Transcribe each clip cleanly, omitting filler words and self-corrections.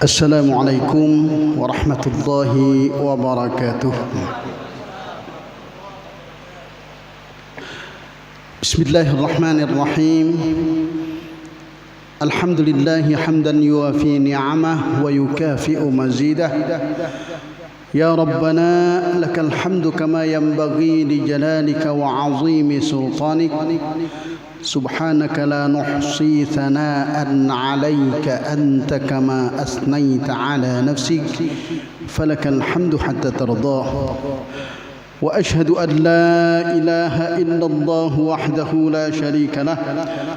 السلام عليكم ورحمة الله وبركاته. بسم الله الرحمن الرحيم. الحمد لله حمدا يوافي نعمه ويكافئ مزيده. يا ربنا لك الحمد كما ينبغي لجلالك وعظيم سلطانك. سبحانك لا نحصي ثناء عليك أنت كما أثنيت على نفسك فلك الحمد حتى ترضى. وأشهد أن لا إله إلا الله وحده لا شريك له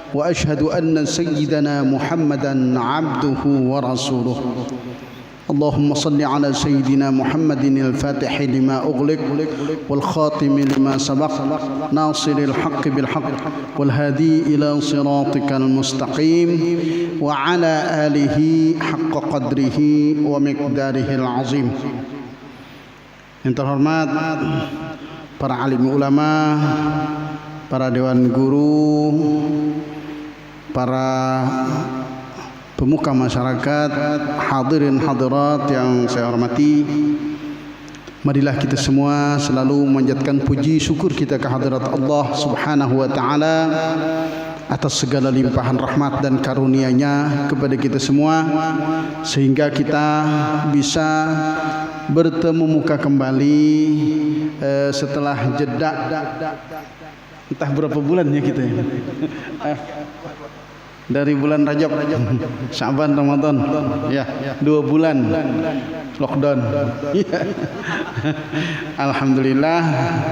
وأشهد أن سيدنا محمدا عبده ورسوله. اللهم صل على سيدنا محمد الفاتح لما أغلق والخاتم لما سبق ناصر الحق بالحق والهادي إلى صراطك المستقيم وعلى آله حق قدره ومقداره العظيم. Yang terhormat para alim ulama, para dewan guru, para pemuka masyarakat, hadirin hadirat yang saya hormati, marilah kita semua selalu memanjatkan puji syukur kita ke hadirat Allah Subhanahu wa taala atas segala limpahan rahmat dan karunia-Nya kepada kita semua sehingga kita bisa bertemu muka kembali setelah jeda entah berapa bulan ya kita ya. Dari bulan Rajab, Syaban, Ramadan, ya 2 bulan lockdown. Alhamdulillah,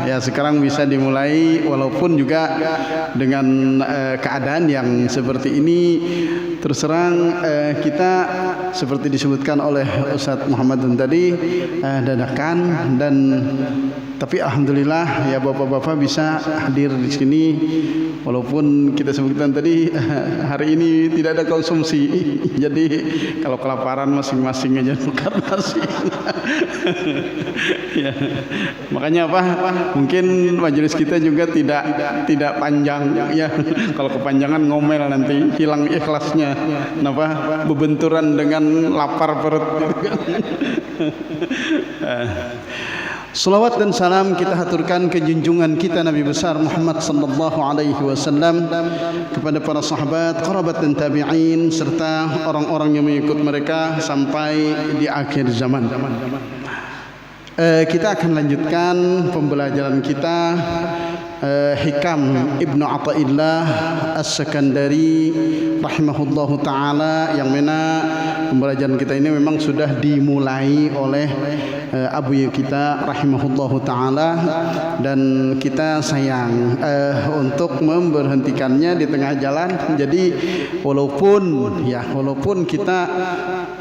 ya sekarang bisa dimulai walaupun juga dengan keadaan yang seperti ini. Terus terang kita seperti disebutkan oleh Ustadz Muhammad tadi dadakan dan tapi alhamdulillah ya bapak-bapak bisa hadir di sini walaupun kita sebutkan tadi hari ini tidak ada konsumsi. Jadi kalau kelaparan masing-masing aja makan nasi. Ya. Makanya apa? Mungkin majelis kita juga tidak panjang ya. Kalau kepanjangan ngomel nanti hilang ikhlasnya. Kenapa? Bebenturan dengan lapar perut. Salawat dan salam kita haturkan ke junjungan kita Nabi besar Muhammad sallallahu alaihi wasallam, kepada para sahabat, kerabat dan tabi'in serta orang-orang yang mengikut mereka sampai di akhir zaman. Kita akan lanjutkan pembelajaran kita Hikam Ibnu Athaillah As-Sakandari rahimahullahu taala, yang mana pembelajaran kita ini memang sudah dimulai oleh abuya kita rahimahullahu taala dan kita sayang untuk memberhentikannya di tengah jalan. Jadi walaupun kita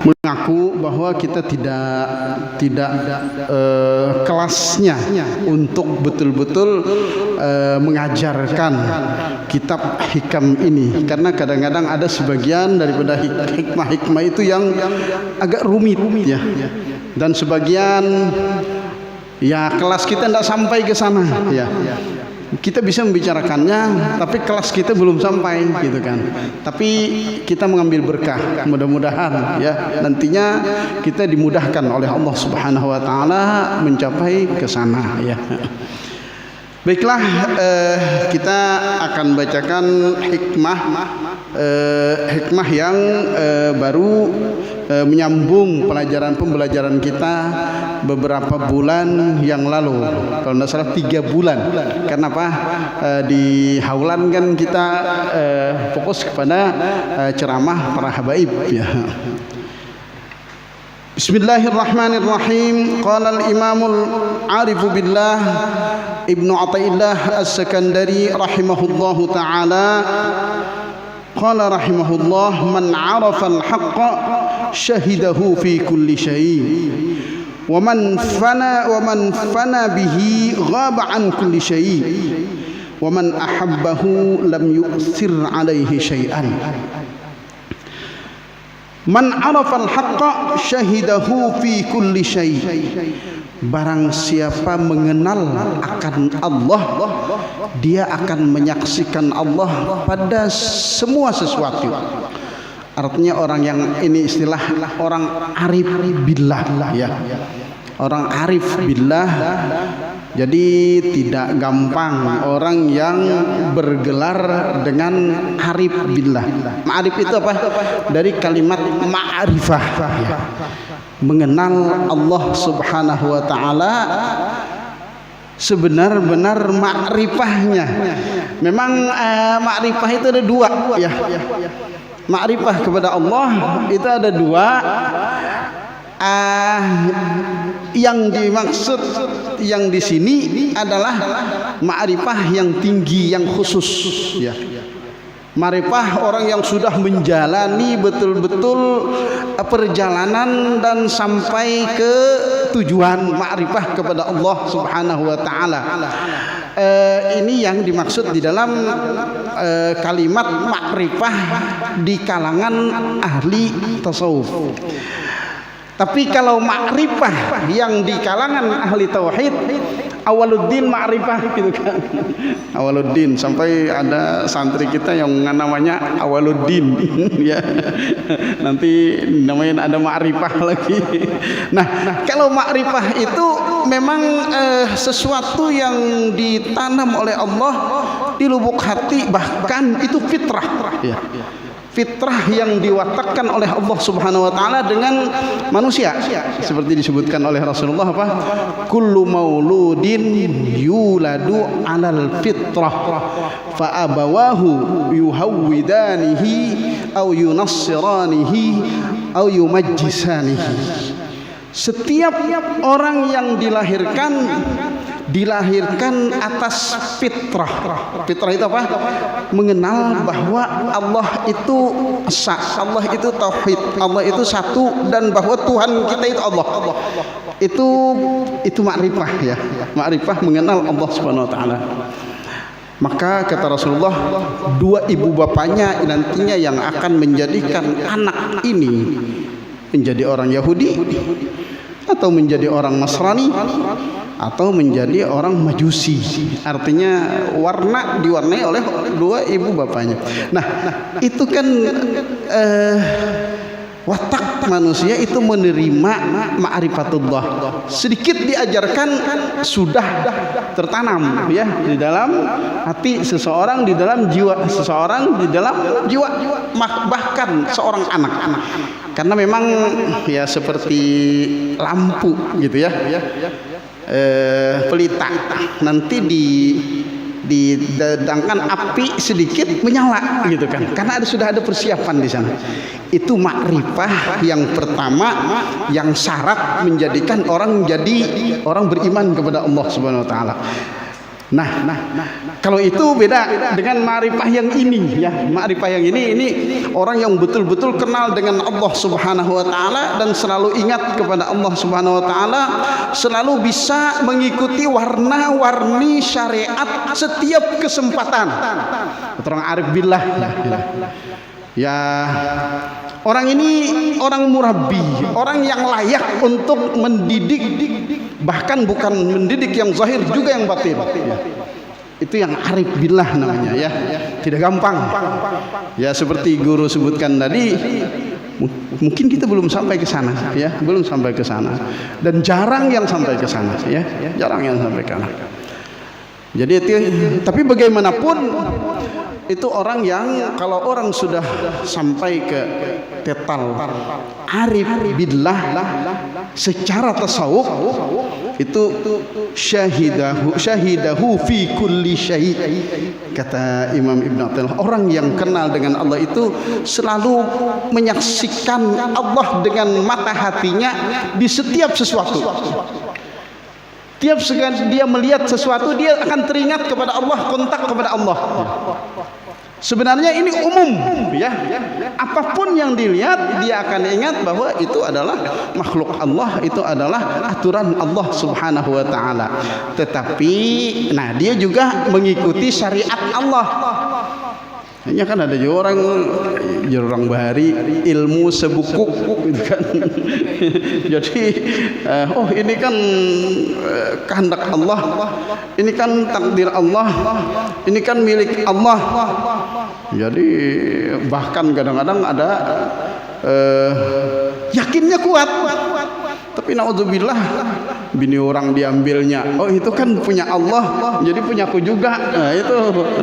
mengaku bahwa kita tidak kelasnya untuk betul-betul mengajarkan kitab hikam ini, karena kadang-kadang ada sebagian daripada hikmah-hikmah itu yang agak rumit ya, dan sebagian ya kelas kita tidak sampai ke sana ya. Kita bisa membicarakannya tapi kelas kita belum sampai gitu kan. Tapi kita mengambil berkah, mudah-mudahan ya nantinya kita dimudahkan oleh Allah Subhanahu wa taala mencapai ke sana ya. Baiklah, kita akan bacakan hikmah yang baru menyambung pembelajaran kita beberapa bulan yang lalu. Kalau tidak salah 3 bulan. Karena apa? Di Haulan kan kita fokus kepada ceramah para habaib ya. Bismillahirrahmanirrahim. Qala al-imamul arifu billah Ibnu Athaillah As-Sakandari rahimahullahu ta'ala, qala rahimahullah, man 'arafa al-haqqa syahidahu fi kulli syai' wa man fana bihi ghaba an kulli syai' wa man ahabbahu lam yu'thir 'alaihi syai'an. Man 'arafa al-haqqa syahidahu fi kulli syai'. Barang siapa mengenal akan Allah, dia akan menyaksikan Allah pada semua sesuatu. Artinya orang yang ini istilah orang arif billah ya. Orang arif billah. Jadi tidak gampang orang yang bergelar dengan arif billah. Ma'arif itu apa? Dari kalimat ma'rifah ya. Mengenal Allah Subhanahu wa taala sebenar-benar makrifahnya. Memang makrifah itu ada dua ya. Makrifah kepada Allah itu ada dua. Yang dimaksud yang di sini adalah makrifah yang tinggi, yang khusus ya. Makrifah orang yang sudah menjalani betul-betul perjalanan dan sampai ke tujuan, makrifah kepada Allah Subhanahu wa taala. Ini yang dimaksud di dalam kalimat makrifah di kalangan ahli tasawuf. Tapi kalau makrifah yang di kalangan ahli tauhid, awaluddin makrifah gitu kan. Awaluddin, sampai ada santri kita yang namanya Awaluddin ya. Nanti namanya ada makrifah lagi. Nah, kalau makrifah itu memang sesuatu yang ditanam oleh Allah di lubuk hati, bahkan itu fitrah ya. Fitrah yang diwatakkan oleh Allah Subhanahu wa taala dengan manusia. Seperti disebutkan oleh Rasulullah apa? Kullu mauludin yuladu 'alal fitrah fa abawahu yuhawwidanihi aw yunassiranihi aw yumajjisanihi. Setiap orang yang dilahirkan atas fitrah. Fitrah itu apa? Mengenal bahwa Allah itu esa, Allah itu tauhid, Allah itu satu, dan bahwa Tuhan kita itu Allah. Itu makrifah ya. Makrifah mengenal Allah Subhanahu wa taala. Maka kata Rasulullah, dua ibu bapanya nantinya yang akan menjadikan anak ini menjadi orang Yahudi atau menjadi orang Nasrani atau menjadi orang Majusi. Artinya diwarnai oleh dua ibu bapanya. Nah, itu kan watak manusia itu menerima ma'rifatullah. Sedikit diajarkan sudah tertanam ya di dalam hati seseorang, di dalam jiwa seseorang, di dalam jiwa bahkan seorang anak. Karena memang ya seperti lampu gitu ya. Pelita nanti didedangkan api sedikit menyala gitu kan, karena sudah ada persiapan di sana. Itu makrifah yang pertama, yang syarat menjadikan orang menjadi orang beriman kepada Allah Subhanahu wa taala. Nah, kalau itu beda dengan ma'rifah yang ini ya. Ma'rifah yang ini orang yang betul-betul kenal dengan Allah Subhanahu wa taala dan selalu ingat kepada Allah Subhanahu wa taala, selalu bisa mengikuti warna-warni syariat setiap kesempatan. Orang arif billah ya. Orang ini orang murabbi, orang yang layak untuk mendidik, bahkan bukan mendidik yang zahir, juga yang batin ya. Itu yang arif billah namanya ya. Tidak gampang ya, seperti guru sebutkan tadi. Mungkin kita belum sampai ke sana ya, belum sampai ke sana, dan jarang yang sampai ke sana ya, jarang yang sampai ke sana. Jadi itu, tapi bagaimanapun itu orang yang kalau orang sudah sampai ke tetal arif billah secara tasawuf, itu syahidahu fi kulli syahid. Kata Imam Ibn Athaillah, orang yang kenal dengan Allah itu selalu menyaksikan Allah dengan mata hatinya di setiap sesuatu. Tiap sekali dia melihat sesuatu, dia akan teringat kepada Allah, kontak kepada Allah. Sebenarnya ini umum ya. Apapun yang dilihat, dia akan ingat bahwa itu adalah makhluk Allah, itu adalah aturan Allah Subhanahu wa taala. Tetapi nah, dia juga mengikuti syariat Allah. Hanya kan ada juga orang bahari ilmu sebukuk gitu kan. Jadi oh ini kan kehendak Allah, ini kan takdir Allah, ini kan milik Allah. Jadi bahkan kadang-kadang ada yakinnya kuat, tapi naudzubillah bini orang diambilnya. Oh itu kan punya Allah, jadi punyaku juga.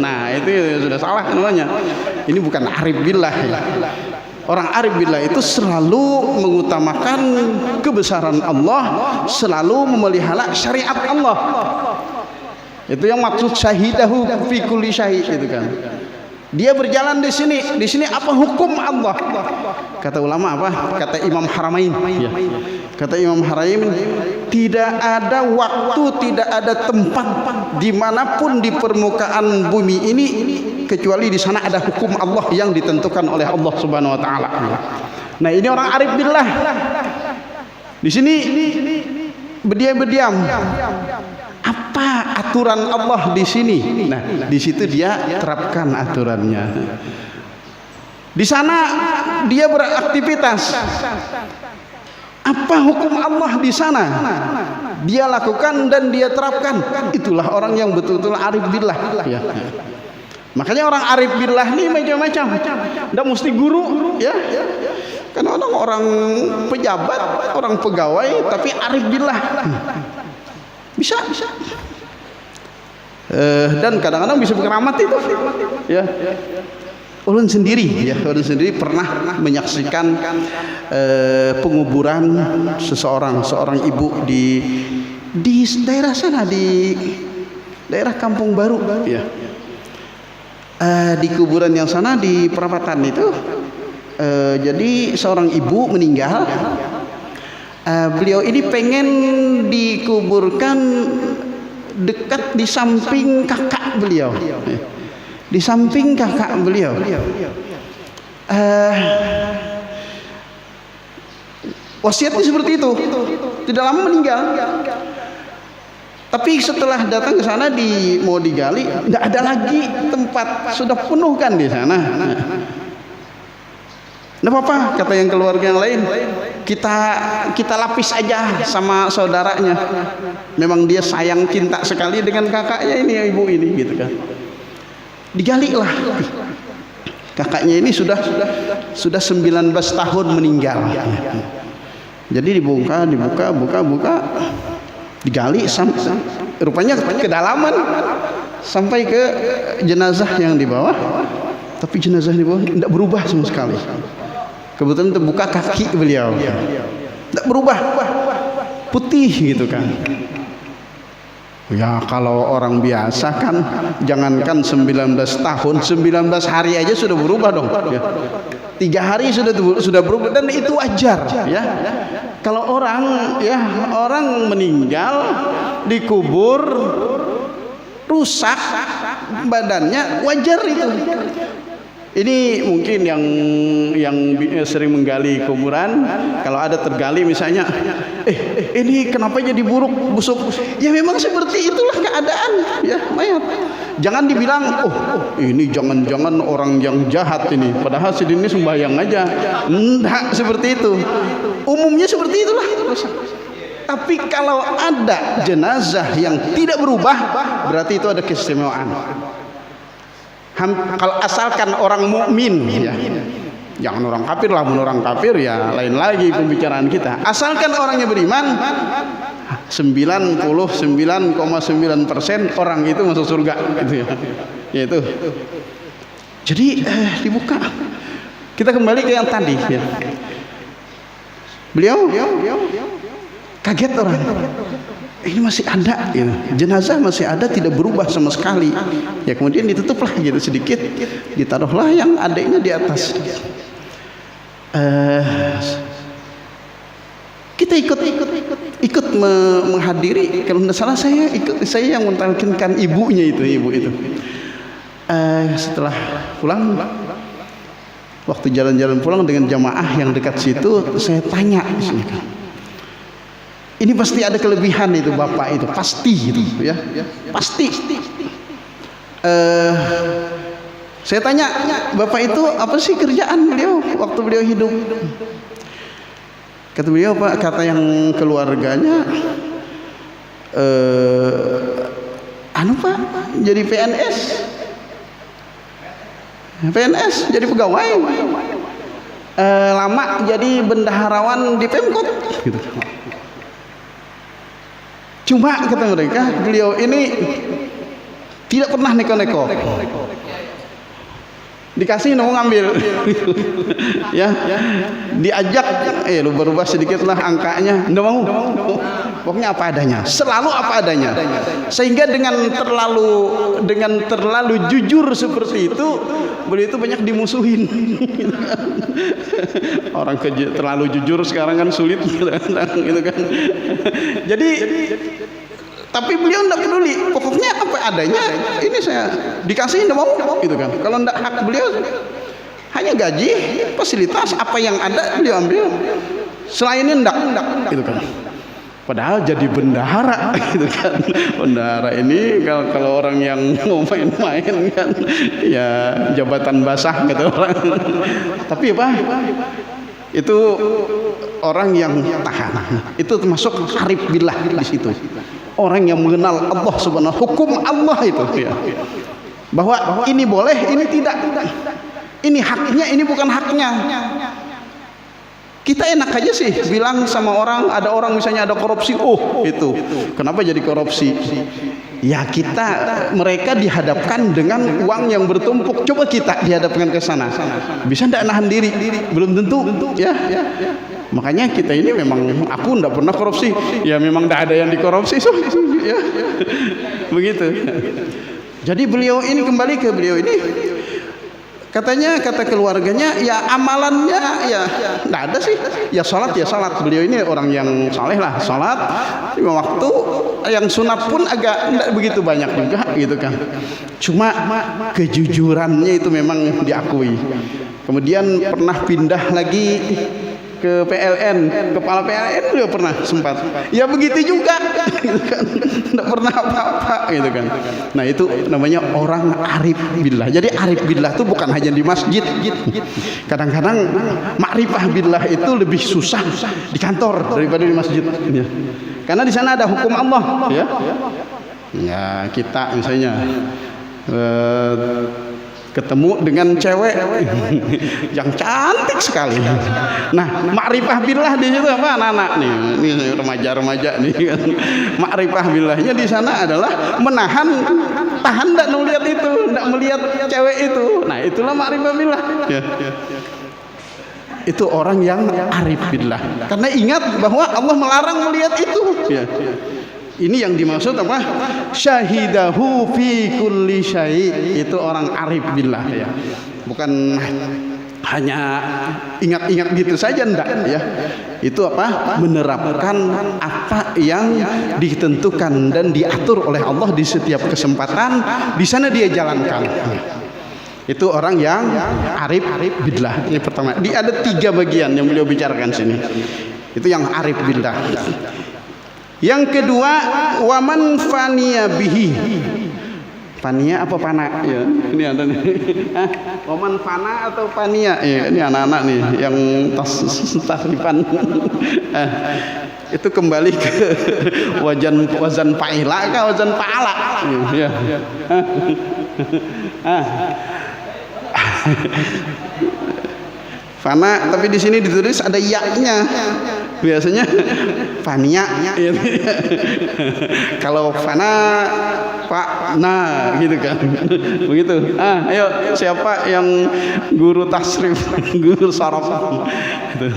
Nah itu sudah salah namanya. Ini bukan arif billah ya. Orang arif billah itu selalu mengutamakan kebesaran Allah, selalu memelihara syariat Allah. Itu yang maksud syahidahu fi kulli syai' itu kan. Dia berjalan di sini apa hukum Allah? Kata ulama apa? Kata Imam Haramain. Ya. Kata Imam Haramain, tidak ada waktu, tidak ada tempat dimanapun di permukaan bumi ini kecuali di sana ada hukum Allah yang ditentukan oleh Allah Subhanahu Wa Taala. Nah ini orang arif billah. Di sini berdiam. Apa aturan Allah di sini? Nah, di situ dia terapkan aturannya. Di sana dia beraktivitas. Apa hukum Allah di sana? Dia lakukan dan dia terapkan. Itulah orang yang betul-betul arif billah. Ya. Makanya orang arif billah ini macam-macam. Tidak mesti guru, ya. Karena orang pejabat, orang pegawai, tapi arif billah. Bisa. Dan kadang-kadang bisa keramat itu. Ya. Ulun sendiri pernah menyaksikan penguburan seorang ibu di daerah sana, di daerah Kampung Baru. Ya. Di kuburan yang sana di perapatan itu, jadi seorang ibu meninggal. Beliau ini pengen dikuburkan dekat di samping kakak beliau, di samping kakak beliau. Wasiatnya seperti itu, tidak lama meninggal. Tapi setelah datang ke sana mau digali, tidak ada lagi tempat, sudah penuh kan di sana. Tidak apa-apa, kata yang keluarga yang lain, kita lapis aja sama saudaranya. Memang dia sayang cinta sekali dengan kakaknya ini, ibu ini, gitu kan. Digali lah. Kakaknya ini sudah 19 tahun meninggal. Jadi dibuka, digali rupanya kedalaman sampai ke jenazah yang di bawah. Tapi jenazah di bawah tidak berubah sama sekali. Kebetulan terbuka kaki beliau, tidak berubah, putih gitu kan. Ya kalau orang biasa kan, jangankan 19 tahun, 19 hari aja sudah berubah dong. Ya. 3 hari sudah berubah, dan itu wajar. Ya. Kalau orang meninggal dikubur rusak badannya, wajar itu. Ini mungkin yang sering menggali kuburan, kalau ada tergali misalnya, ini kenapa jadi busuk? Ya memang seperti itulah keadaan, ya mayat. Jangan dibilang, ini jangan-jangan orang yang jahat ini, padahal ini sembahyang aja. Enggak seperti itu. Umumnya seperti itulah. Tapi kalau ada jenazah yang tidak berubah, berarti itu ada keistimewaan. Kalau asalkan orang mukmin, ya, jangan orang kafir lah. Orang kafir ya lain lagi pembicaraan kita. Asalkan orangnya beriman, 99,9% orang itu masuk surga, gitu ya. Yaitu. Jadi dibuka. Kita kembali ke yang tadi. Ya. Beliau kaget orang. Ini masih ada, gitu. Jenazah masih ada, tidak berubah sama sekali. Ya kemudian ditutuplah gitu sedikit, ditaruhlah yang adiknya di atas. Kita ikut menghadiri. Kalau tidak salah saya yang mentalkinkan ibu itu. Setelah pulang, waktu jalan-jalan pulang dengan jamaah yang dekat situ, saya tanya. Ini pasti ada kelebihan itu bapak itu, pasti gitu ya, pasti. Saya tanya, bapak itu apa sih kerjaan beliau waktu beliau hidup? Kata beliau, Pak, kata yang keluarganya, Pak, jadi PNS. PNS jadi pegawai, lama jadi bendaharawan di Pemkot gitu. Cuma kata mereka, beliau ini tidak pernah neko-neko, dikasih mau ngambil ya, diajak lu berubah sedikit lah angkanya, nggak mau, pokoknya apa adanya, selalu apa adanya. Sehingga dengan terlalu jujur seperti itu, beliau itu banyak dimusuhin. Orang terlalu jujur sekarang kan sulit gitu kan. Jadi tapi beliau tidak peduli, pokoknya apa adanya, ini saya dikasih, tidak mau gitu kan. Kalau tidak hak beliau, hanya gaji, fasilitas, apa yang ada beliau ambil, selainnya tidak gitu kan. Padahal jadi bendahara gitu kan. Bendahara ini kalau orang yang mau main-main kan, ya jabatan basah kata orang. Tapi apa? Itu orang yang tahan. Itu termasuk arif billah di situ. Orang yang mengenal Allah subhanahu, hukum Allah itu ya. Bahwa ini boleh, ini tidak. Ini haknya, ini bukan haknya. Kita enak aja sih bilang sama orang, ada orang misalnya ada korupsi, oh itu kenapa jadi korupsi? Ya mereka dihadapkan dengan uang yang bertumpuk. Coba kita dihadapkan ke sana, bisa tidak nahan diri? Belum tentu ya. Makanya kita ini memang, aku tidak pernah korupsi, ya memang tidak ada yang dikorupsi, ya begitu. Jadi beliau ini, kembali ke beliau ini, katanya, kata keluarganya, ya amalannya ya tidak ada sih, ya sholat. Beliau ini orang yang saleh lah, sholat 5 waktu, yang sunat pun agak tidak begitu banyak juga gitu kan. Cuma kejujurannya itu memang diakui. Kemudian pernah pindah lagi ke PLN, kepala PLN beliau pernah sempat, ya begitu juga gitu kan, tidak pernah apa-apa gitu kan. Nah itu namanya orang arif billah. Jadi arif billah itu bukan hanya di masjid. Kadang-kadang makrifah billah itu lebih susah di kantor daripada di masjid ya. Karena di sana ada hukum Allah ya. Ya kita misalnya ketemu dengan cewek yang cantik sekali. Nah, makrifah billah di situ apa, anak-anak nih, ini remaja-remaja nih kan. Makrifah billahnya di sana adalah tahan tidak melihat itu, tidak melihat cewek itu. Nah, itulah makrifah billah. Ya. Itu orang yang arif billah. Karena ingat bahwa Allah melarang melihat itu. Ya. Ini yang dimaksud apa? Syahidahu fi kulli syai'. Itu orang arif billah ya. Bukan hanya ingat-ingat gitu saja, enggak ya. Itu apa? Menerapkan apa yang ditentukan dan diatur oleh Allah di setiap kesempatan, di sana dia jalankan. Itu orang yang arif billah. Ini pertama. Ada 3 bagian yang beliau bicarakan sini. Itu yang arif billah. Yang kedua, waman faniya bihi. Fania apa fana? Ya, ini ada nih. Waman fana atau fania? Ya, ini anak-anak nih yang tasrifan. Itu kembali ke wazan fa'ila kah wazan fa'ala? Ya. Fana, tapi di sini ditulis ada ya-nya. Biasanya fania. Kalau fana pak nah gitu kan. Begitu. Ayo siapa yang guru tasrif, guru saraf? Gitu.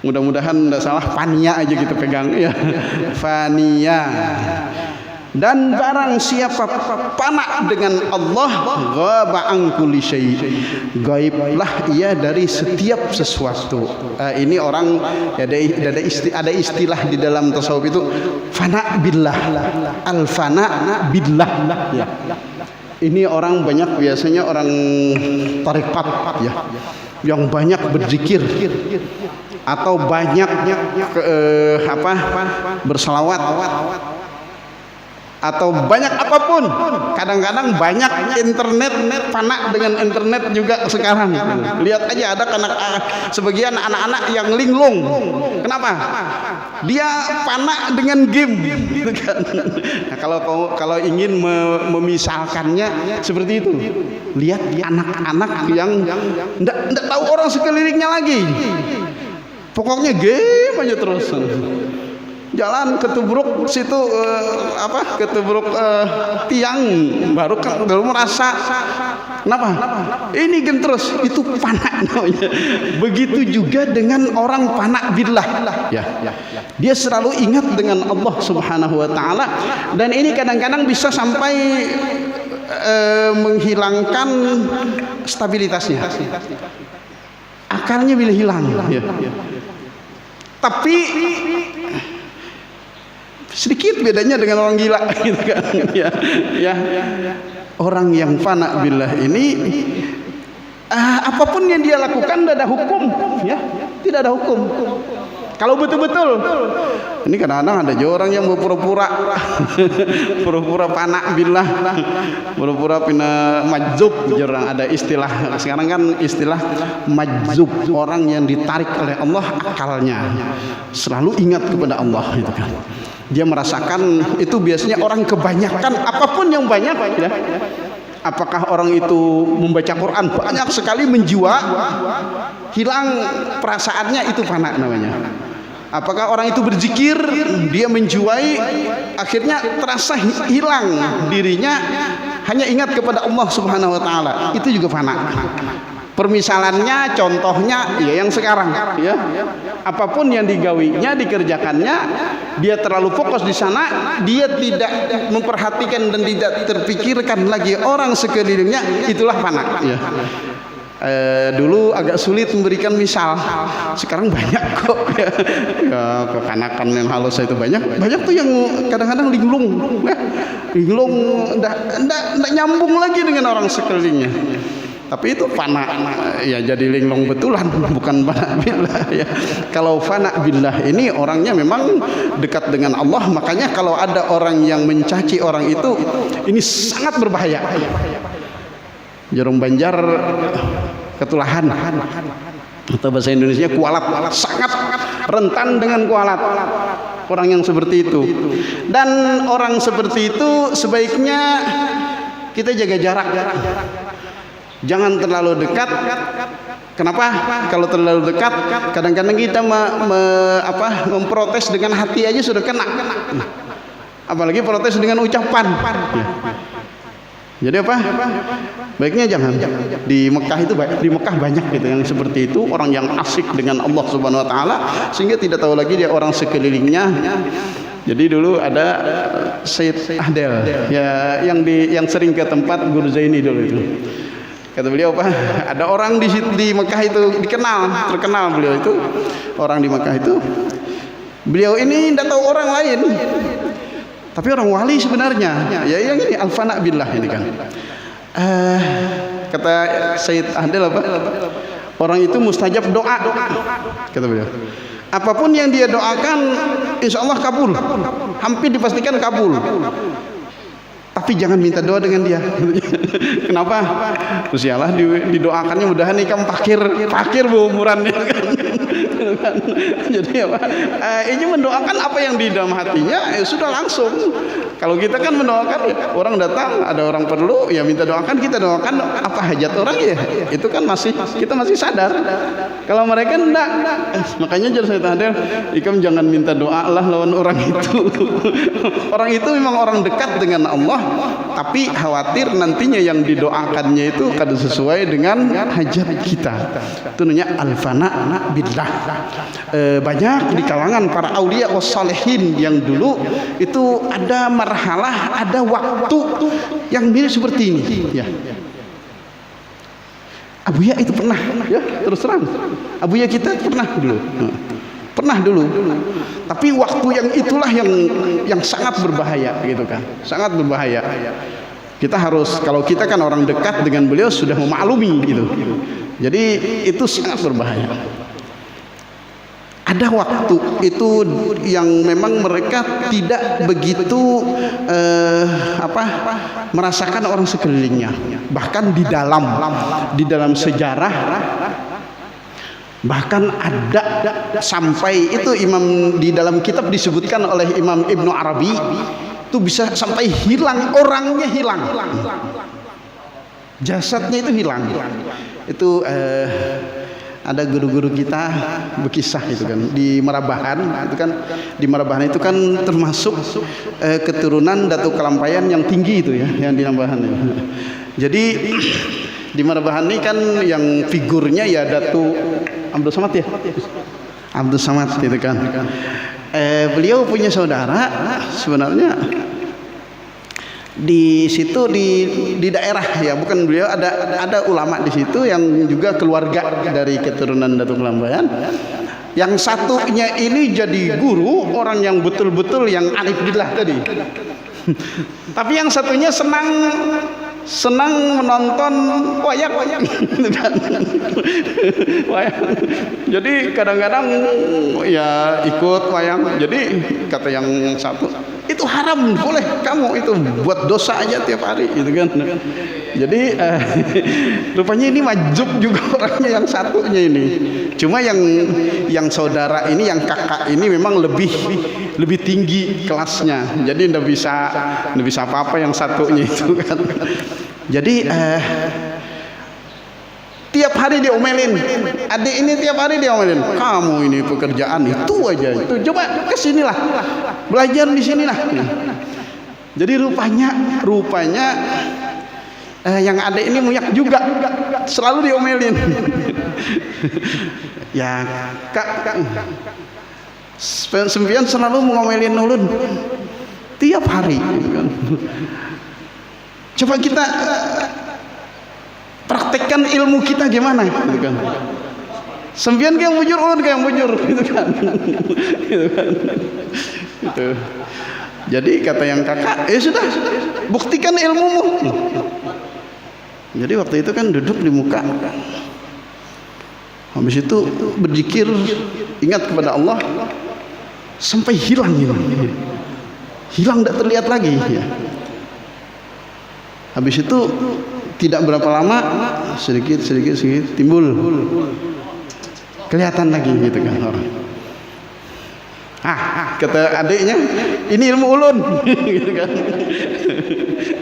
Mudah-mudahan tidak salah, fania aja gitu pegang ya. Fania. Dan barang siapa panak dengan Allah, ghaba an kulli syai', gaiblah ia dari setiap sesuatu. Ini orang ada istilah di dalam tasawuf itu fana billah, al fana billah ya. Ini orang banyak, biasanya orang tarekat ya, yang banyak berzikir atau banyak berselawat atau banyak apapun. Kadang-kadang banyak internet, fana dengan internet juga sekarang. Lihat aja ada sebagian anak-anak yang linglung. Kenapa? Dia fana dengan game, gitu kan. Nah, kalau ingin memisalkannya seperti itu, lihat anak-anak yang ndak tahu orang sekelilingnya lagi. Pokoknya game aja terus. Jalan ketubruk situ ketubruk tiang baru merasa kenapa? Ini game terus, itu fana namanya. Begitu juga dengan orang fana billah, ya. Dia selalu ingat dengan Allah Subhanahu wa taala, dan ini kadang-kadang bisa sampai menghilangkan stabilitasnya. Akalnya bila hilang, ya. Tapi sedikit bedanya dengan orang gila, gitu kan, ya. Orang yang fana billah ini apapun yang dia lakukan tidak ada hukum, ya, tidak ada hukum. Kalau betul-betul, ini kadang-kadang ada juga orang yang berpura-pura pura-pura fana billah, pura-pura pina majzub. Jarang ada istilah sekarang kan, istilah majzub, orang yang ditarik oleh Allah akalnya, selalu ingat kepada Allah, gitu kan. Dia merasakan itu biasanya orang kebanyakan apapun yang banyak, ya. Apakah orang itu membaca Quran banyak sekali menjiwa, hilang perasaannya, itu fana namanya. Apakah orang itu berzikir, dia menjiwai, akhirnya terasa hilang dirinya, hanya ingat kepada Allah Subhanahu wa taala, itu juga fana. Permisalannya, contohnya ya yang sekarang, ya. Apapun yang digawinya, dikerjakannya, dia terlalu fokus di sana, dia tidak memperhatikan dan tidak terpikirkan lagi orang sekelilingnya, itulah fana, ya. Dulu agak sulit memberikan misal, sekarang banyak kok, ya. Kekanakan yang halus itu banyak tuh yang kadang-kadang linglung, ya. Linglung, ndak nyambung lagi dengan orang sekelilingnya. Tapi itu fana, ya, jadi linglung betulan, bukan fana billah, ya. Kalau fana billah ini orangnya memang dekat dengan Allah. Makanya kalau ada orang yang mencaci orang itu, ini sangat berbahaya. Jarum Banjar ketulahan, atau bahasa Indonesia kualat, sangat rentan dengan kualat orang yang seperti itu. Dan orang seperti itu sebaiknya kita jaga jarak. Jangan terlalu dekat. Kenapa? Kalau terlalu dekat, kadang-kadang kita memprotes dengan hati aja sudah kena. Apalagi protes dengan ucapan. Jadi apa? Baiknya jangan. Di Mekah itu banyak gitu yang seperti itu, orang yang asik dengan Allah Subhanahu wa taala sehingga tidak tahu lagi dia orang sekelilingnya. Jadi dulu ada Sayyid Ahdel, ya, yang sering ke tempat Guru Zaini dulu itu. Kata beliau apa? Ada orang di Mekah itu terkenal beliau itu, orang di Mekah itu. Beliau ini tidak tahu orang lain, tapi orang wali sebenarnya. Ya, yang ini al-fana billah ini kan. Kata Sayyid Ahdel apa? Orang itu mustajab doa, kata beliau. Apapun yang dia doakan, insya Allah kabul, hampir dipastikan kabul. Tapi jangan minta doa dengan dia. Kenapa? Terus yalah didoakannya mudahan ikam fakir berumuran, kan. Jadi apa? Ini mendoakan apa yang di dalam hatinya, sudah langsung. Kalau kita kan mendoakan, ya, orang datang, ada orang perlu, ya minta doakan, kita doakan apa hajat orang, ya. Itu kan kita masih sadar. Kalau mereka enggak. Makanya jadi saya tanya, ikam jangan minta doa lah lawan orang itu. Orang itu memang orang dekat dengan Allah, tapi khawatir nantinya yang didoakannya itu kada sesuai dengan hajat kita. Itu namanya al-fana billah. Banyak di kalangan para aulia wassalihin yang dulu itu ada marhalah, ada waktu yang mirip seperti ini, ya. Abuya itu pernah, ya, terus terang. Abuya kita pernah dulu. Tapi waktu yang itulah yang sangat berbahaya, gitu kan. Sangat berbahaya. Kita harus, kalau kita kan orang dekat dengan beliau sudah memaklumi gitu. Jadi itu sangat berbahaya. ada waktu itu yang memang mereka tidak begitu merasakan orang sekelilingnya. Bahkan di dalam sejarah, bahkan ada sampai itu Imam di dalam kitab disebutkan oleh Imam Ibnu Arabi itu bisa sampai hilang, orangnya hilang, jasadnya itu hilang. Itu ada guru-guru kita berkisah itu kan di Marabahan, itu kan termasuk keturunan Datuk Kelampayan yang tinggi itu ya, yang di Marabahan itu. Jadi di Marabahan ini kan yang figurnya ya Datuk Abdul Samad ya, Abdul Samad itu kan. Beliau punya saudara sebenarnya di situ di daerah ya, bukan beliau, ada ulama di situ yang juga keluarga dari keturunan Datuk Kelambayan. Yang satunya ini jadi guru, orang yang betul-betul yang alif billah tadi. Tapi yang satunya senang menonton wayang. Jadi kadang-kadang ya ikut wayang. Jadi kata yang satu, itu haram, boleh kamu itu buat dosa aja tiap hari gitu kan. Jadi rupanya ini majub juga orangnya yang satunya ini. Cuma yang saudara ini, yang kakak ini memang lebih tinggi kelasnya. Jadi ndak bisa apa-apa yang satunya itu kan. Jadi tiap hari diomelin, adik ini tiap hari diomelin, kamu ini pekerjaan itu aja, itu coba kesinilah, belajar di sinilah. Jadi rupanya yang adik ini muyak juga, selalu diomelin. Ya kak, sempian selalu mengomelin ulun tiap hari. Coba kita praktekkan ilmu kita gimana gitu kan. Sembian kayak bujur, ulun kayak bujur gitu kan. Gitu kan. Gitu. Jadi kata yang kakak, sudah buktikan ilmumu. Jadi waktu itu kan duduk di muka, habis itu berzikir, ingat kepada Allah sampai hilang, tidak terlihat lagi ya. Habis itu tidak berapa lama sedikit timbul, kelihatan lagi gitu kan orang. Kata adiknya, ini ilmu ulun gitu kan.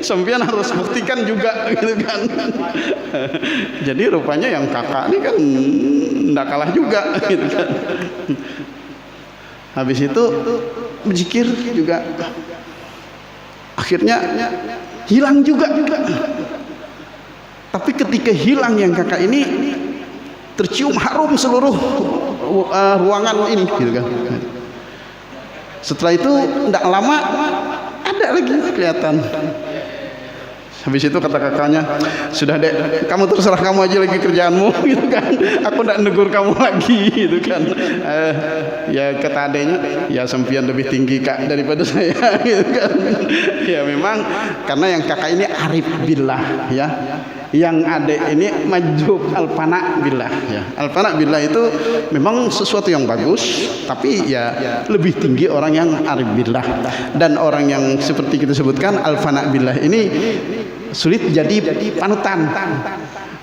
Sempian harus buktikan juga gitu kan. Jadi rupanya yang kakak ini kan ndak kalah juga gitu kan. Habis itu berzikir juga, akhirnya hilang juga. Tapi ketika hilang yang kakak ini, tercium harum seluruh ruangan ini gitu kan. Setelah itu tidak lama ada lagi kelihatan. Habis itu kata kakaknya, sudah dek, kamu terserah kamu aja lagi kerjaanmu gitu kan. Aku tidak negur kamu lagi gitu kan. Ya kata adeknya, ya sempian lebih tinggi kak daripada saya gitu kan. Ya memang karena yang kakak ini arif billah ya. Yang adek ini majub al-fana billah ya. Al-fana billah itu memang sesuatu yang bagus, tapi ya lebih tinggi orang yang arif billah. Dan orang yang seperti kita sebutkan al-fana billah ini sulit jadi panutan.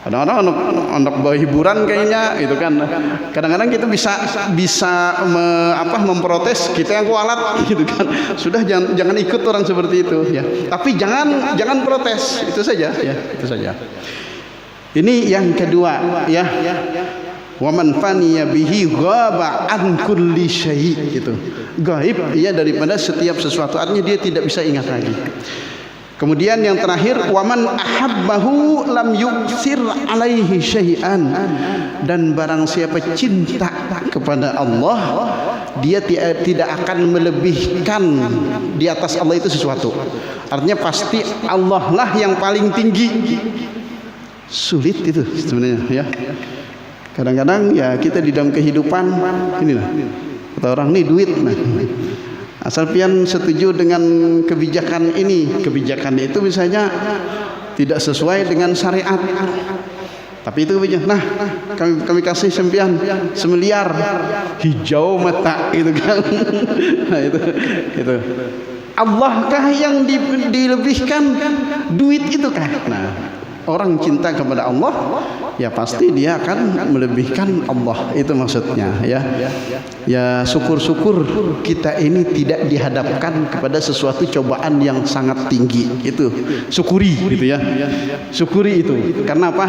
Kadang-kadang untuk bawa hiburan kayaknya itu kan. Kadang-kadang kita bisa memprotes, kita yang kualat gitu kan. Sudah jangan ikut orang seperti itu ya. Tapi jangan protes, itu saja ya, itu saja. Ini yang kedua ya. Wa man faniya bihi ghaba an kulli syai' gitu. Gaib ya daripada setiap sesuatu, artinya dia tidak bisa ingat lagi. Kemudian yang terakhir, waman ahabbahu lam yuksir alaihi syai'an, dan barang siapa cinta kepada Allah, dia tidak akan melebihkan di atas Allah itu sesuatu. Artinya pasti Allah lah yang paling tinggi. Sulit itu sebenarnya ya. Kadang-kadang ya kita di dalam kehidupan inilah, kata orang nih duit, nah asal pian setuju dengan kebijakan ini, kebijakan itu misalnya tidak sesuai dengan syariat, Tapi itu punya. Nah, kami kasih semiliar hijau mata itu kan. Nah, itu. Allahkah yang dilebihkan duit itu kah? Nah, orang cinta kepada Allah ya pasti dia akan melebihkan Allah, itu maksudnya ya. Ya syukur-syukur kita ini tidak dihadapkan kepada sesuatu cobaan yang sangat tinggi, itu syukuri gitu ya. Syukuri itu. Karena apa?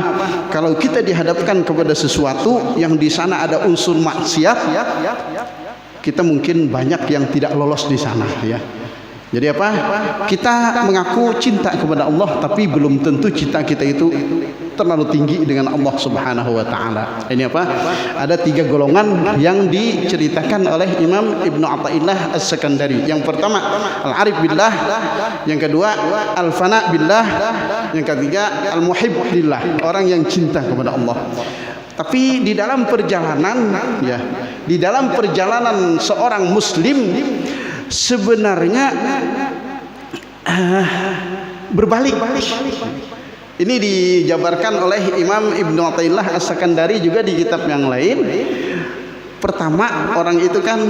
Kalau kita dihadapkan kepada sesuatu yang di sana ada unsur maksiat, kita mungkin banyak yang tidak lolos di sana ya. Jadi apa? Kita mengaku cinta kepada Allah, tapi belum tentu cinta kita itu terlalu tinggi dengan Allah Subhanahu wa taala. Ini apa? Ada 3 golongan yang diceritakan oleh Imam Ibnu Athaillah As-Sakandari. Yang pertama al-arif billah, yang kedua al-fana billah, yang ketiga al-muhib billah, orang yang cinta kepada Allah. Tapi di dalam perjalanan ya, di dalam perjalanan seorang muslim sebenarnya berbalik. Ini dijabarkan oleh Imam Ibnu Athaillah As-Sakandari juga di kitab yang lain. Pertama, orang itu kan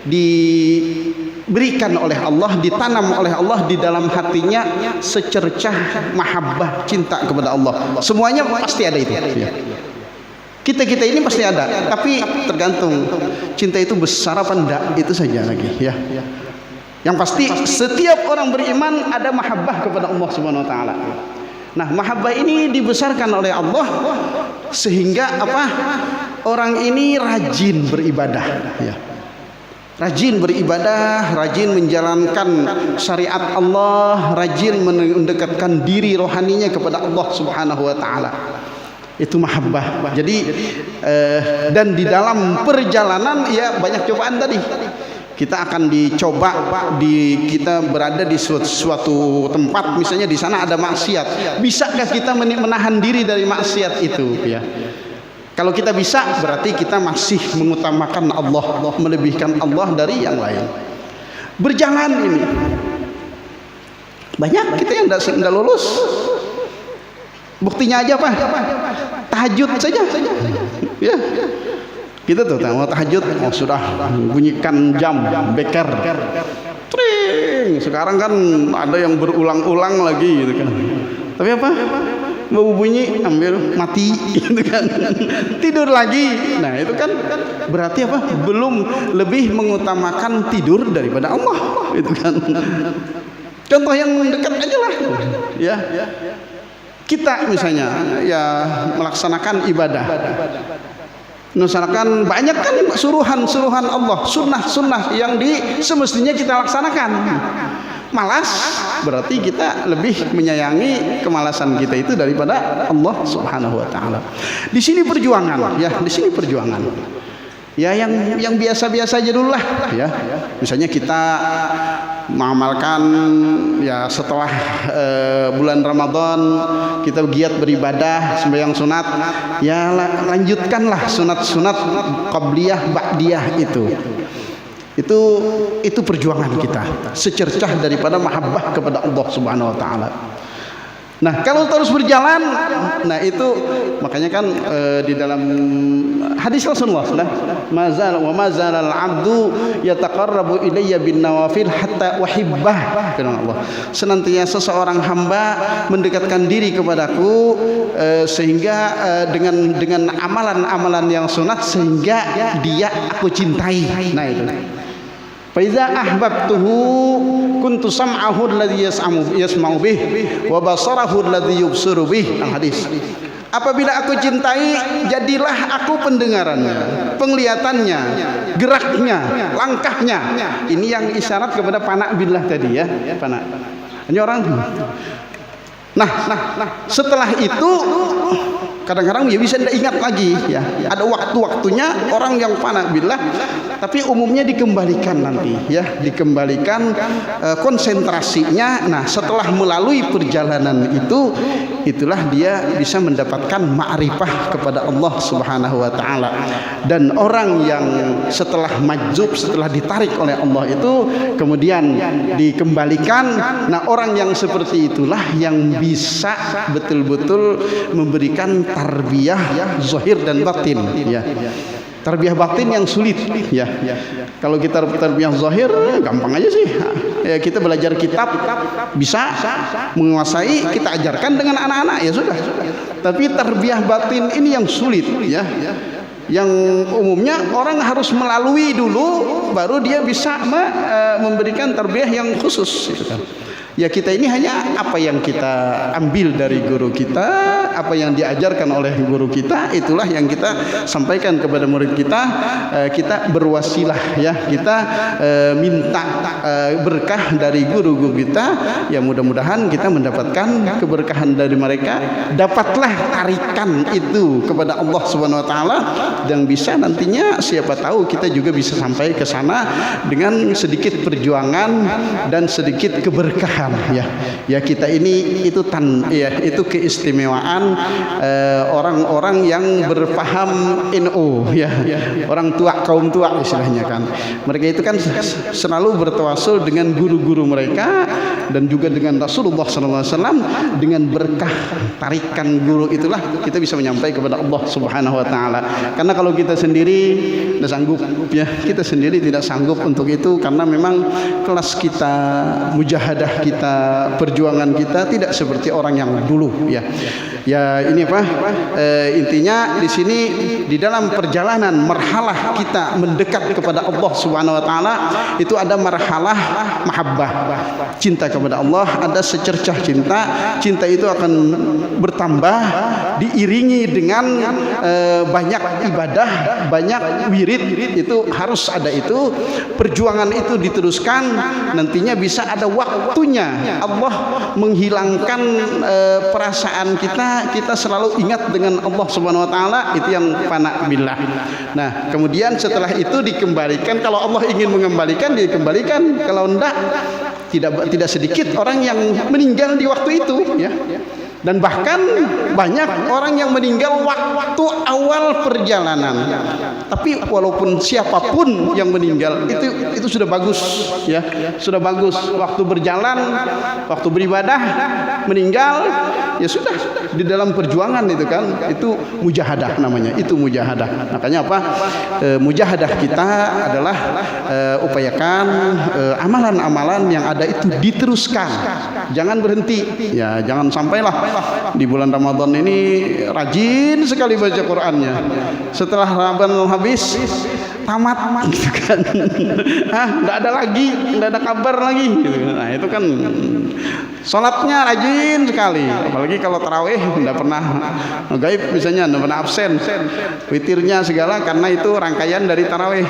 diberikan oleh Allah, ditanam oleh Allah di dalam hatinya secercah mahabbah, cinta kepada Allah. Semuanya pasti ada itu ya. Kita ini pasti ada, tapi tergantung cinta itu besar apa enggak, itu saja lagi ya. Yang pasti setiap orang beriman ada mahabbah kepada Allah Subhanahu wa taala. Nah, mahabbah ini dibesarkan oleh Allah sehingga apa? Orang ini rajin beribadah ya. Rajin beribadah, rajin menjalankan syariat Allah, rajin mendekatkan diri rohaninya kepada Allah Subhanahu wa taala. Itu mahabbah. Jadi dan di dalam perjalanan ya banyak cobaan tadi. Kita akan dicoba, kita berada di suatu tempat, misalnya di sana ada maksiat. Bisakah kita menahan diri dari maksiat itu ya? Kalau kita bisa, berarti kita masih mengutamakan Allah, melebihkan Allah dari yang lain. Berjalan ini banyak kita yang tidak lulus. Buktinya aja apa? Tahajud saja. Ya. Kita tuh mau tahajud, sudah bunyikan jam beker. Tring. Sekarang kan ada yang berulang-ulang lagi gitu kan. Tapi apa? Mau bunyi ambil mati gitu kan. Tidur lagi. Nah, itu kan berarti apa? Belum lebih mengutamakan tidur daripada Allah, itu kan. Contoh yang dekat aja lah. Ya. Kita misalnya ya melaksanakan ibadah, melaksanakan banyak kan suruhan Allah, sunnah yang semestinya kita laksanakan. Malas, berarti kita lebih menyayangi kemalasan kita itu daripada Allah Subhanahu wa taala. Di sini perjuangan ya, di sini perjuangan. Ya yang biasa-biasa aja dulu lah ya. Misalnya kita mengamalkan ya setelah bulan Ramadan kita giat beribadah sembahyang sunat, ya lanjutkanlah sunat-sunat qabliyah ba'diyah itu perjuangan kita secercah daripada mahabbah kepada Allah Subhanahu wa taala. Nah, kalau terus berjalan, nah itu makanya kan di dalam hadis Rasulullah sallallahu mazal al-'abdu yataqarrabu ilayya bin nawafil hatta uhibbah, kata Allah. Senantiasa seorang hamba mendekatkan diri kepadaku sehingga dengan amalan-amalan yang sunat sehingga dia aku cintai. Nah itu. Fa iza ahbabtuhu kuntu sam'ahu alladhi yasma'u bih wa basarahu alladhi yubsiru bih. Hadis. Apabila aku cintai, jadilah aku pendengarannya, penglihatannya, geraknya, langkahnya. Ini yang isyarat kepada panak billah tadi ya, panak. Ini orang. Nah, setelah itu kadang-kadang dia bisa tidak ingat lagi ya. Ada waktu-waktunya orang yang panak billah, tapi umumnya dikembalikan nanti ya, dikembalikan konsentrasinya. Nah, setelah melalui perjalanan itu, itulah dia bisa mendapatkan ma'rifah kepada Allah Subhanahu wa taala. Dan orang yang setelah majzub, setelah ditarik oleh Allah itu kemudian dikembalikan, nah orang yang seperti itulah yang bisa betul-betul memberikan tarbiyah zahir dan batin, ya. Tarbiyah batin yang sulit, ya. Kalau kita tarbiyah zahir gampang aja sih. Ya, kita belajar kitab bisa menguasai, kita ajarkan dengan anak-anak, ya sudah. Tapi tarbiyah batin ini yang sulit, ya. Yang umumnya orang harus melalui dulu baru dia bisa memberikan tarbiyah yang khusus, gitu kan. Ya, kita ini hanya apa yang kita ambil dari guru kita, apa yang diajarkan oleh guru kita, itulah yang kita sampaikan kepada murid kita. Kita berwasilah, ya, kita minta berkah dari guru-guru kita. Ya, mudah-mudahan kita mendapatkan keberkahan dari mereka, dapatlah tarikan itu kepada Allah Subhanahu wa taala, dan bisa nantinya siapa tahu kita juga bisa sampai ke sana dengan sedikit perjuangan dan sedikit keberkahan. Ya, kita ini itu itu keistimewaan orang-orang yang berpaham NU, ya, orang tua, kaum tua istilahnya kan. Mereka itu kan selalu bertawasul dengan guru-guru mereka dan juga dengan Rasulullah SAW. Dengan berkah tarikan guru itulah kita bisa menyampaikan kepada Allah Subhanahu wa taala. Karena kalau kita sendiri tidak sanggup, ya, kita sendiri tidak sanggup untuk itu, karena memang kelas kita, mujahadah kita, perjuangan kita tidak seperti orang yang dulu, ya. Ya, ini apa? Intinya di sini di dalam perjalanan marhalah kita mendekat kepada Allah Subhanahu wa taala itu ada marhalah mahabbah, cinta kepada Allah, ada secercah cinta. Cinta itu akan bertambah diiringi dengan banyak ibadah, banyak wirid, itu harus ada itu. Perjuangan itu diteruskan, nantinya bisa ada waktunya Allah menghilangkan perasaan kita selalu ingat dengan Allah Subhanahu wa taala, itu yang fana billah. Nah, kemudian setelah itu dikembalikan, kalau Allah ingin mengembalikan dikembalikan, kalau enggak tidak sedikit orang yang meninggal di waktu itu, ya. Dan bahkan banyak orang yang meninggal waktu awal perjalanan. Tapi walaupun siapapun yang meninggal itu sudah bagus, ya, sudah bagus. Waktu berjalan, waktu beribadah, meninggal, ya sudah di dalam perjuangan itu kan, itu mujahadah namanya, itu mujahadah. Makanya apa? Mujahadah kita adalah upayakan amalan-amalan yang ada itu diteruskan, jangan berhenti, ya, jangan sampailah di bulan Ramadan ini rajin sekali baca Qur'annya, setelah Ramadan habis tamat, gitu kan. Nggak ada lagi, nggak ada kabar lagi, gitu. Nah, itu kan sholatnya rajin sekali, apalagi kalau tarawih nggak pernah gaib, misalnya nggak pernah absen, witirnya segala, karena itu rangkaian dari tarawih.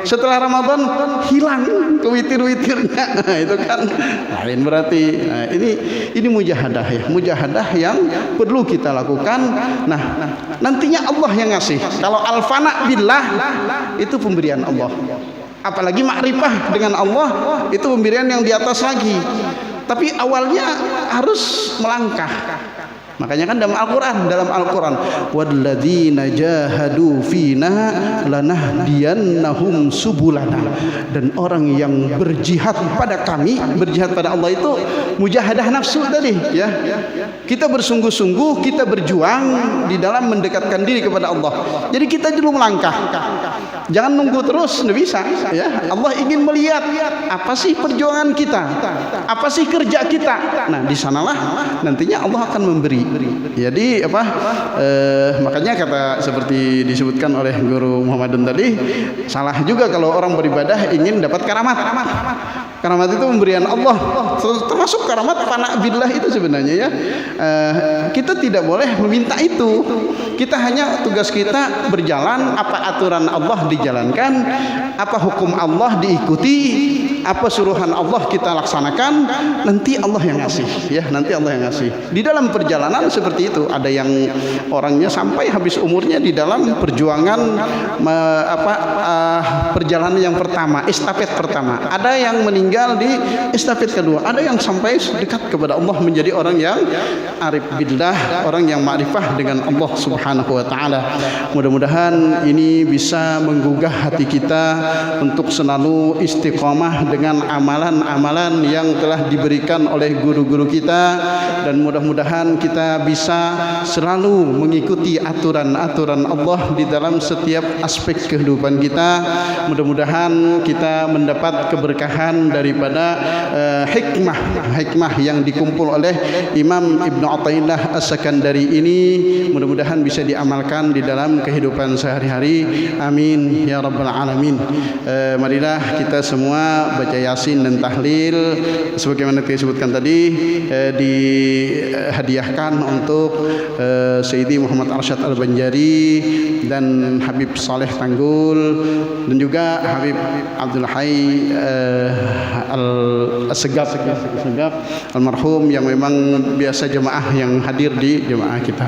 Setelah Ramadan hilang ke witir-witirnya, nah, itu kan lain berarti. Nah, ini mujahadah, ya, mujahadah yang perlu kita lakukan. Nah, nantinya Allah yang ngasih. Kalau al-fana billah itu pemberian Allah, apalagi makrifah dengan Allah itu pemberian yang di atas lagi. Tapi awalnya harus melangkah. Makanya kan dalam Al-Quran, walladzina jahadu fina lanahdiyannahum subulana. Dan orang yang berjihad pada kami, berjihad pada Allah itu mujahadah nafsu tadi, ya. Kita bersungguh-sungguh, kita berjuang di dalam mendekatkan diri kepada Allah. Jadi kita dulu melangkah. Jangan nunggu terus, nggak bisa, ya. Allah ingin melihat apa sih perjuangan kita, apa sih kerja kita. Nah, di sanalah nantinya Allah akan memberi. Jadi apa? Makanya kata seperti disebutkan oleh Guru Muhammadun tadi, salah juga kalau orang beribadah ingin dapat karamat. Karamat itu pemberian Allah, termasuk karamat fana billah itu sebenarnya, ya. Kita tidak boleh meminta itu. Kita hanya tugas kita berjalan, apa aturan Allah dijalankan, apa hukum Allah diikuti, apa suruhan Allah kita laksanakan. Nanti Allah yang ngasih, ya, nanti Allah yang ngasih. Di dalam perjalanan seperti itu, ada yang orangnya sampai habis umurnya di dalam perjuangan perjalanan yang pertama, estafet pertama. Ada yang meninggal di estafet kedua, ada yang sampai dekat kepada Allah menjadi orang yang arif billah, orang yang ma'rifah dengan Allah Subhanahu wa taala. Mudah-mudahan ini bisa menggugah hati kita untuk selalu istiqamah dengan amalan-amalan yang telah diberikan oleh guru-guru kita, dan mudah-mudahan kita bisa selalu mengikuti aturan-aturan Allah di dalam setiap aspek kehidupan kita. Mudah-mudahan kita mendapat keberkahan daripada hikmah yang dikumpul oleh Imam Ibnu Athaillah As-Sakandari ini. Mudah-mudahan bisa diamalkan di dalam kehidupan sehari-hari. Amin ya rabbal alamin. Marilah kita semua baca Yasin dan tahlil sebagaimana disebutkan tadi, dihadiahkan untuk Sayyidi Muhammad Arsyad Al-Banjari dan Habib Saleh Tanggul, dan juga Habib Abdul Hayy Al-Segaf almarhum yang memang biasa jemaah yang hadir di jemaah kita.